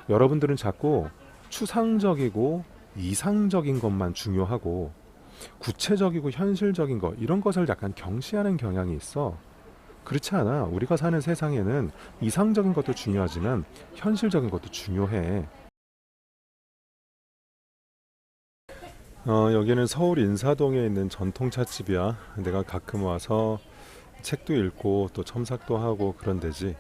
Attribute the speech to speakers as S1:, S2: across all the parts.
S1: 여러분들은 자꾸 추상적이고 이상적인 것만 중요하고 구체적이고 현실적인 것 이런 것을 약간 경시하는 경향이 있어. 그렇지 않아. 우리가 사는 세상에는 이상적인 것도 중요하지만 현실적인 것도 중요해. 여기는 서울 인사동에 있는 전통찻집이야. 내가 가끔 와서 책도 읽고 또 첨삭도 하고 그런 데지.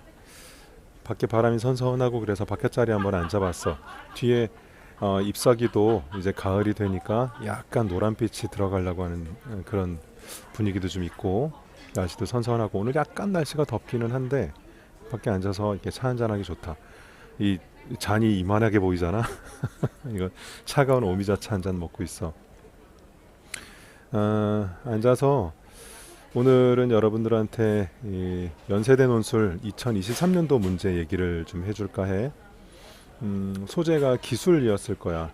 S1: 밖에 바람이 선선하고 그래서 바깥 자리에 한번 앉아봤어. 뒤에 잎사귀도 이제 가을이 되니까 약간 노란빛이 들어가려고 하는 그런 분위기도 좀 있고 날씨도 선선하고 오늘 약간 날씨가 덥기는 한데 밖에 앉아서 이렇게 차 한잔하기 좋다. 이 잔이 이만하게 보이잖아. 이거 차가운 오미자차 한 잔 먹고 있어. 앉아서 오늘은 여러분들한테 이 연세대 논술 2023년도 문제 얘기를 좀 해줄까 해. 소재가 기술이었을 거야.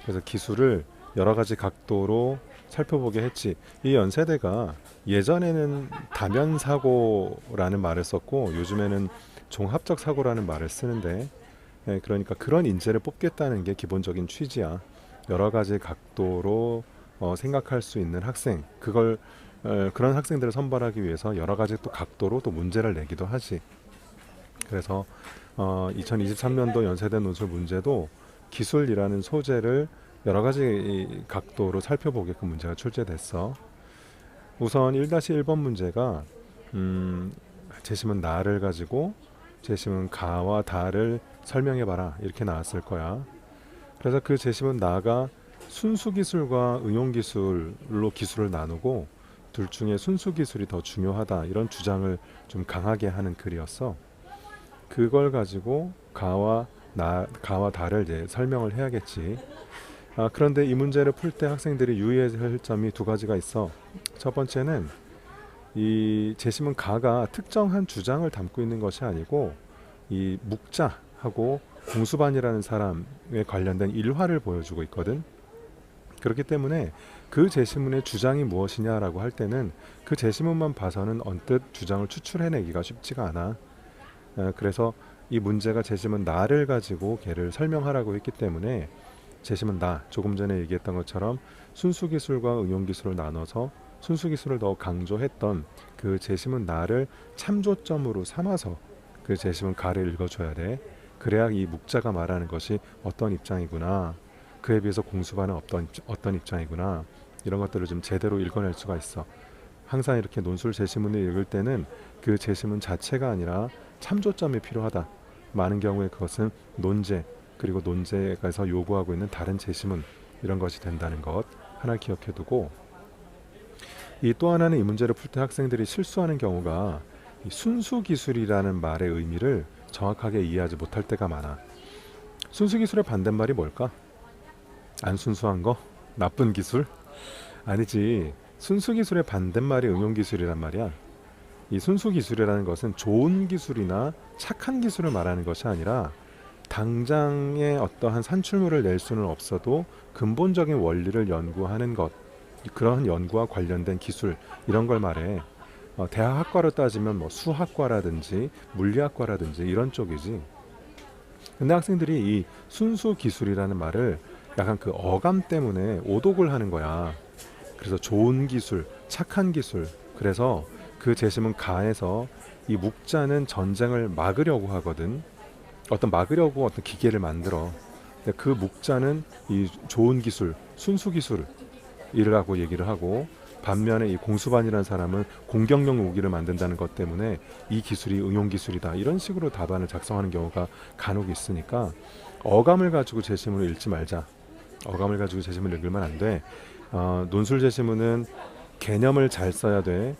S1: 그래서 기술을 여러 가지 각도로 살펴보게 했지. 이 연세대가 예전에는 다면 사고라는 말을 썼고 요즘에는 종합적 사고라는 말을 쓰는데 그러니까 그런 인재를 뽑겠다는 게 기본적인 취지야. 여러 가지 각도로 생각할 수 있는 학생, 그걸 그런 학생들을 선발하기 위해서 여러 가지 또 각도로 또 문제를 내기도 하지. 그래서 2023년도 연세대 논술 문제도 기술이라는 소재를 여러 가지 각도로 살펴보게끔 문제가 출제됐어. 우선 1-1번 문제가 제시문 나를 가지고 제시문 가와 다를 설명해봐라 이렇게 나왔을 거야. 그래서 그 제시문 나가 순수기술과 응용기술로 기술을 나누고 둘 중에 순수기술이 더 중요하다 이런 주장을 좀 강하게 하는 글이었어. 그걸 가지고 가와 다를 이제 설명을 해야겠지. 그런데 이 문제를 풀 때 학생들이 유의해야 할 점이 두 가지가 있어. 첫 번째는 이 제시문 가가 특정한 주장을 담고 있는 것이 아니고 이 묵자하고 공수반이라는 사람에 관련된 일화를 보여주고 있거든. 그렇기 때문에 그 제시문의 주장이 무엇이냐라고 할 때는 그 제시문만 봐서는 언뜻 주장을 추출해내기가 쉽지가 않아. 그래서 이 문제가 제시문 나를 가지고 걔를 설명하라고 했기 때문에 제시문 나, 조금 전에 얘기했던 것처럼 순수기술과 응용기술을 나눠서 순수기술을 더 강조했던 그 제시문 나를 참조점으로 삼아서 그 제시문 가를 읽어줘야 돼. 그래야 이 묵자가 말하는 것이 어떤 입장이구나, 그에 비해서 공수반은 어떤 입장이구나, 이런 것들을 좀 제대로 읽어낼 수가 있어. 항상 이렇게 논술 제시문을 읽을 때는 그 제시문 자체가 아니라 참조점이 필요하다. 많은 경우에 그것은 논제, 그리고 논제에서 요구하고 있는 다른 제시문, 이런 것이 된다는 것 하나 기억해 두고, 이 또 하나는 이 문제를 풀 때 학생들이 실수하는 경우가 이 순수기술이라는 말의 의미를 정확하게 이해하지 못할 때가 많아. 순수기술의 반대말이 뭘까? 안 순수한 거? 나쁜 기술? 아니지. 순수기술의 반대말이 응용기술이란 말이야. 이 순수기술이라는 것은 좋은 기술이나 착한 기술을 말하는 것이 아니라 당장의 어떠한 산출물을 낼 수는 없어도 근본적인 원리를 연구하는 것, 그런 연구와 관련된 기술, 이런 걸 말해. 대학 학과로 따지면 뭐 수학과라든지 물리학과라든지 이런 쪽이지. 근데 학생들이 이 순수 기술이라는 말을 약간 그 어감 때문에 오독을 하는 거야. 그래서 좋은 기술, 착한 기술. 그래서 그 제시문 가에서 이 묵자는 전쟁을 막으려고 하거든. 막으려고 어떤 기계를 만들어. 근데 그 묵자는 이 좋은 기술, 순수 기술이라고 얘기를 하고, 반면에 이 공수반이라는 사람은 공격용 무기를 만든다는 것 때문에 이 기술이 응용 기술이다, 이런 식으로 답안을 작성하는 경우가 간혹 있으니까 어감을 가지고 제시문을 읽지 말자. 어감을 가지고 제시문을 읽으면 안 돼. 논술 제시문은 개념을 잘 써야 돼.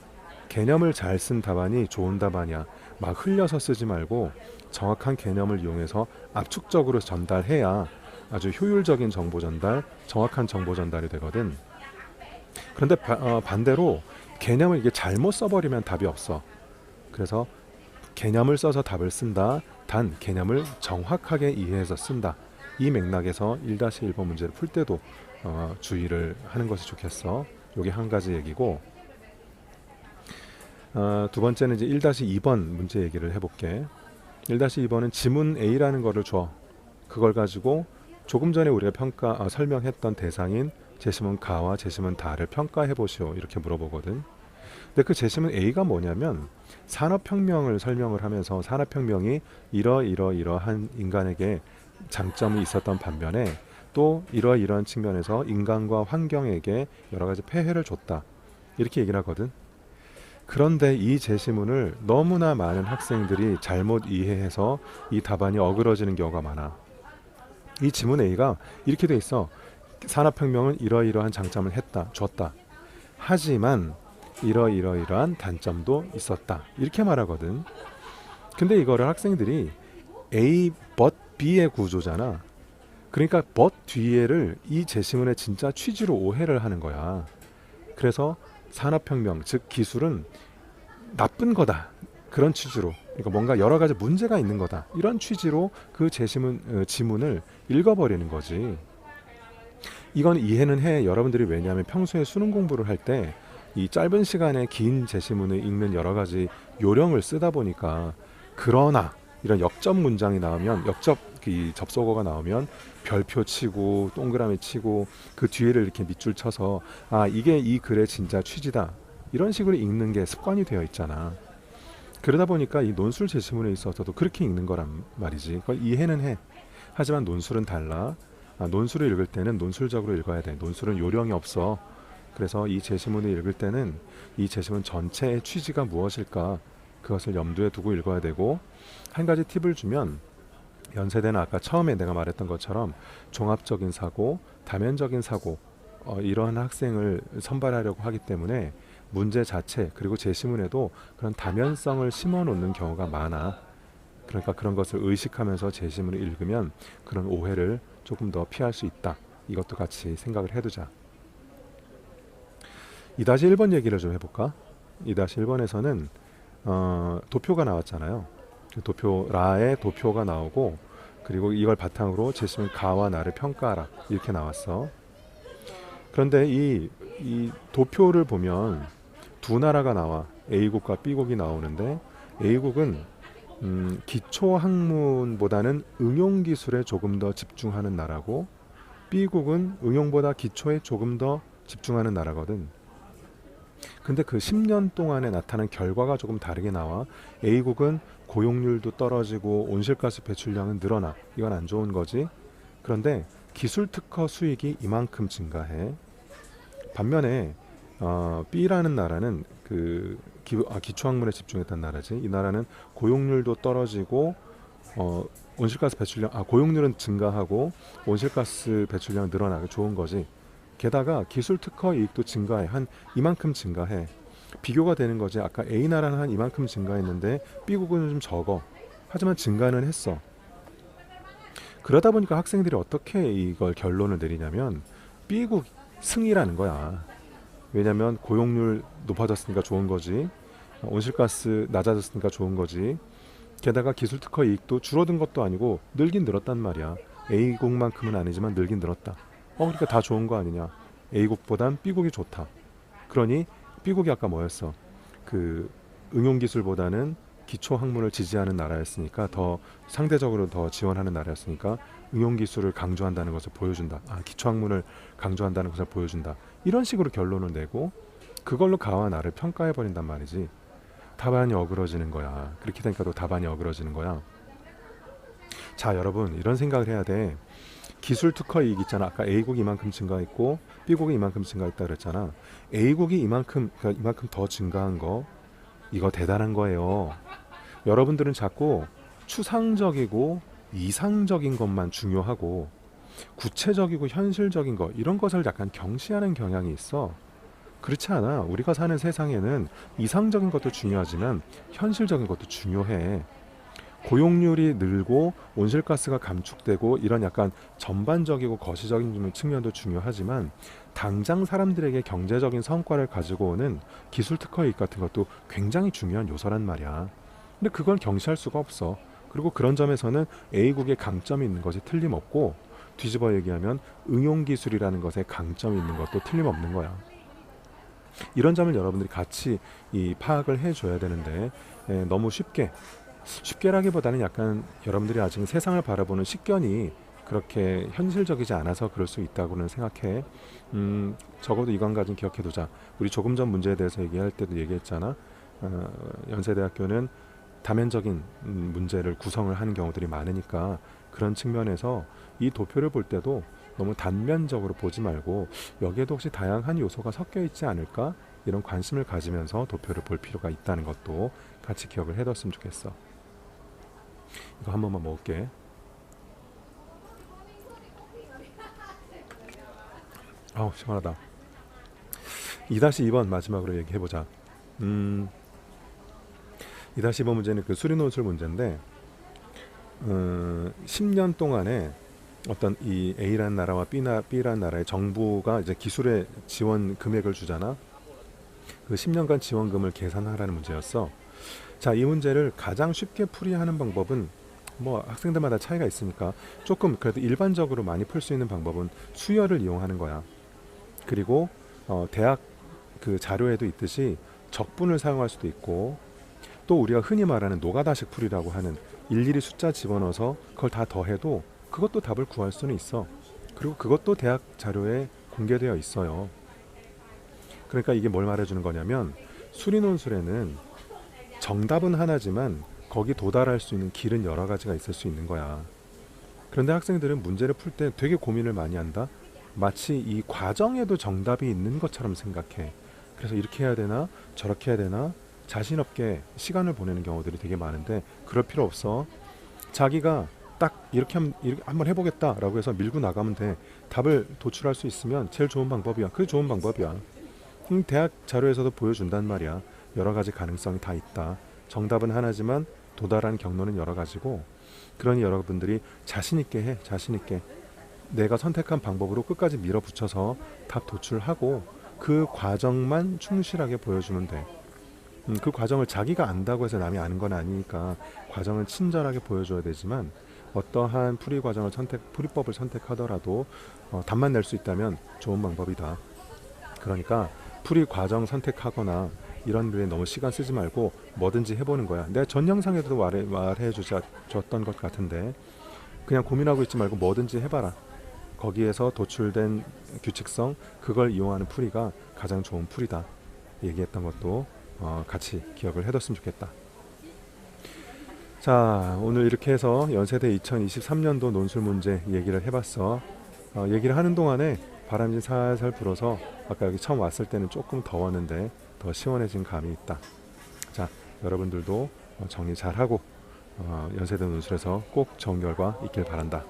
S1: 개념을 잘 쓴 답안이 좋은 답안이야. 막 흘려서 쓰지 말고 정확한 개념을 이용해서 압축적으로 전달해야 아주 효율적인 정보 전달, 정확한 정보 전달이 되거든. 그런데 반대로 개념을 이게 잘못 써버리면 답이 없어. 그래서 개념을 써서 답을 쓴다. 단 개념을 정확하게 이해해서 쓴다. 이 맥락에서 1-1번 문제를 풀 때도 주의를 하는 것이 좋겠어. 이게 한 가지 얘기고, 두 번째는 이제 1-2번 문제 얘기를 해볼게. 1-2번은 지문 A라는 거를 줘. 그걸 가지고 조금 전에 우리가 설명했던 대상인 제시문 가와 제시문 다를 평가해 보시오 이렇게 물어보거든. 근데 그 제시문 A가 뭐냐면 산업혁명을 설명을 하면서 산업혁명이 이러한 인간에게 장점이 있었던 반면에 또 이러한 측면에서 인간과 환경에게 여러 가지 폐해를 줬다 이렇게 얘기를 하거든. 그런데 이 제시문을 너무나 많은 학생들이 잘못 이해해서 이 답안이 어그러지는 경우가 많아. 이 지문 A가 이렇게 돼 있어. 산업혁명은 이러이러한 장점을 줬다. 하지만 이러이러한 단점도 있었다. 이렇게 말하거든. 근데 이거를 학생들이 A, but B의 구조잖아. 그러니까 but 뒤에를 이 제시문의 진짜 취지로 오해를 하는 거야. 그래서 산업혁명, 즉 기술은 나쁜 거다. 그런 취지로, 그러니까 뭔가 여러 가지 문제가 있는 거다. 이런 취지로 그 지문을 읽어버리는 거지. 이건 이해는 해. 여러분들이 왜냐하면 평소에 수능 공부를 할 때 이 짧은 시간에 긴 제시문을 읽는 여러 가지 요령을 쓰다 보니까 그러나 이런 역접 문장이 나오면 이 접속어가 나오면 별표 치고 동그라미 치고 그 뒤에를 이렇게 밑줄 쳐서 이게 이 글의 진짜 취지다. 이런 식으로 읽는 게 습관이 되어 있잖아. 그러다 보니까 이 논술 제시문에 있어서도 그렇게 읽는 거란 말이지. 그걸 이해는 해. 하지만 논술은 달라. 논술을 읽을 때는 논술적으로 읽어야 돼. 논술은 요령이 없어. 그래서 이 제시문을 읽을 때는 이 제시문 전체의 취지가 무엇일까 그것을 염두에 두고 읽어야 되고, 한 가지 팁을 주면 연세대는 아까 처음에 내가 말했던 것처럼 종합적인 사고, 다면적인 사고 이러한 학생을 선발하려고 하기 때문에 문제 자체 그리고 제시문에도 그런 다면성을 심어 놓는 경우가 많아. 그러니까 그런 것을 의식하면서 제시문을 읽으면 그런 오해를 조금 더 피할 수 있다. 이것도 같이 생각을 해두자. 2-1번 얘기를 좀 해볼까? 2-1번에서는 도표가 나왔잖아요. 라의 도표가 나오고, 그리고 이걸 바탕으로 제시문 가와 나를 평가하라 이렇게 나왔어. 그런데 이 도표를 보면 두 나라가 나와. A국과 B국이 나오는데 A국은 기초학문보다는 응용기술에 조금 더 집중하는 나라고, B국은 응용보다 기초에 조금 더 집중하는 나라거든. 근데 그 10년 동안에 나타난 결과가 조금 다르게 나와. A국은 고용률도 떨어지고 온실가스 배출량은 늘어나. 이건 안 좋은 거지. 그런데 기술특허 수익이 이만큼 증가해. 반면에 B라는 나라는 기초학문에 집중했던 나라지. 이 나라는 고용률도 떨어지고 온실가스 배출량 고용률은 증가하고 온실가스 배출량 늘어나고 좋은 거지. 게다가 기술 특허 이익도 증가해. 한 이만큼 증가해. 비교가 되는 거지. 아까 A 나라는 한 이만큼 증가했는데 B국은 좀 적어. 하지만 증가는 했어. 그러다 보니까 학생들이 어떻게 이걸 결론을 내리냐면 B국 승이라는 거야. 왜냐면 고용률 높아졌으니까 좋은 거지. 온실가스 낮아졌으니까 좋은 거지. 게다가 기술 특허 이익도 줄어든 것도 아니고 늘긴 늘었단 말이야. A국만큼은 아니지만 늘긴 늘었다. 그러니까 다 좋은 거 아니냐. A국보단 B국이 좋다. 그러니 B국이 아까 뭐였어? 그 응용기술보다는 기초학문을 지지하는 나라였으니까, 더 상대적으로 더 지원하는 나라였으니까 응용기술을 강조한다는 것을 보여준다. 기초학문을 강조한다는 것을 보여준다. 이런 식으로 결론을 내고 그걸로 가와 나를 평가해버린단 말이지. 답안이 어그러지는 거야. 그렇게 되니까 또 답안이 어그러지는 거야. 자, 여러분 이런 생각을 해야 돼. 기술 특허 이익 있잖아. 아까 A국이 이만큼 증가했고 B국이 이만큼 증가했다 그랬잖아. A국이 이만큼 더 증가한 거, 이거 대단한 거예요. 여러분들은 자꾸 추상적이고 이상적인 것만 중요하고 구체적이고 현실적인 거, 이런 것을 약간 경시하는 경향이 있어. 그렇지 않아. 우리가 사는 세상에는 이상적인 것도 중요하지만 현실적인 것도 중요해. 고용률이 늘고 온실가스가 감축되고 이런 약간 전반적이고 거시적인 측면도 중요하지만 당장 사람들에게 경제적인 성과를 가지고 오는 기술 특허 이익 같은 것도 굉장히 중요한 요소란 말이야. 근데 그걸 경시할 수가 없어. 그리고 그런 점에서는 A국의 강점이 있는 것이 틀림없고, 뒤집어 얘기하면 응용기술이라는 것에 강점이 있는 것도 틀림없는 거야. 이런 점을 여러분들이 같이 파악을 해줘야 되는데 너무 쉽게라기보다는 약간 여러분들이 아직 세상을 바라보는 식견이 그렇게 현실적이지 않아서 그럴 수 있다고는 생각해. 적어도 이건 가진 기억해두자. 우리 조금 전 문제에 대해서 얘기할 때도 얘기했잖아. 연세대학교는 다면적인 문제를 구성을 하는 경우들이 많으니까 그런 측면에서 이 도표를 볼 때도 너무 단면적으로 보지 말고 여기에도 혹시 다양한 요소가 섞여 있지 않을까? 이런 관심을 가지면서 도표를 볼 필요가 있다는 것도 같이 기억을 해뒀으면 좋겠어. 이거 한 번만 먹을게. 아우 시원하다. 2-2번 마지막으로 얘기해보자. 2-2번 문제는 그 수리논술 문제인데 10년 동안에 어떤 이 A라는 나라와 B라는 나라의 정부가 이제 기술의 지원 금액을 주잖아. 그 10년간 지원금을 계산하라는 문제였어. 자, 이 문제를 가장 쉽게 풀이하는 방법은 뭐 학생들마다 차이가 있으니까 조금 그래도 일반적으로 많이 풀 수 있는 방법은 수열을 이용하는 거야. 그리고 대학 그 자료에도 있듯이 적분을 사용할 수도 있고 또 우리가 흔히 말하는 노가다식 풀이라고 하는 일일이 숫자 집어넣어서 그걸 다 더해도 그것도 답을 구할 수는 있어. 그리고 그것도 대학 자료에 공개되어 있어요. 그러니까 이게 뭘 말해주는 거냐면 수리논술에는 정답은 하나지만 거기 도달할 수 있는 길은 여러 가지가 있을 수 있는 거야. 그런데 학생들은 문제를 풀 때 되게 고민을 많이 한다. 마치 이 과정에도 정답이 있는 것처럼 생각해. 그래서 이렇게 해야 되나 저렇게 해야 되나 자신 없게 시간을 보내는 경우들이 되게 많은데 그럴 필요 없어. 자기가 딱 이렇게 한번 해보겠다라고 해서 밀고 나가면 돼. 답을 도출할 수 있으면 제일 좋은 방법이야. 그게 좋은 방법이야. 대학 자료에서도 보여준단 말이야. 여러 가지 가능성이 다 있다. 정답은 하나지만 도달한 경로는 여러 가지고 그러니 여러분들이 자신 있게 해. 자신 있게. 내가 선택한 방법으로 끝까지 밀어붙여서 답 도출하고 그 과정만 충실하게 보여주면 돼. 그 과정을 자기가 안다고 해서 남이 아는 건 아니니까 과정을 친절하게 보여줘야 되지만 어떠한 풀이법을 선택하더라도 답만 낼 수 있다면 좋은 방법이다. 그러니까 풀이 과정 선택하거나 이런 데에 너무 시간 쓰지 말고 뭐든지 해보는 거야. 내가 전 영상에도 말해줬던 것 같은데 그냥 고민하고 있지 말고 뭐든지 해봐라. 거기에서 도출된 규칙성 그걸 이용하는 풀이가 가장 좋은 풀이다. 얘기했던 것도 같이 기억을 해뒀으면 좋겠다. 자, 오늘 이렇게 해서 연세대 2023년도 논술 문제 얘기를 해봤어. 얘기를 하는 동안에 바람이 살살 불어서 아까 여기 처음 왔을 때는 조금 더웠는데 더 시원해진 감이 있다. 자, 여러분들도 정리 잘하고 연세대 논술에서 꼭 좋은 결과 있길 바란다.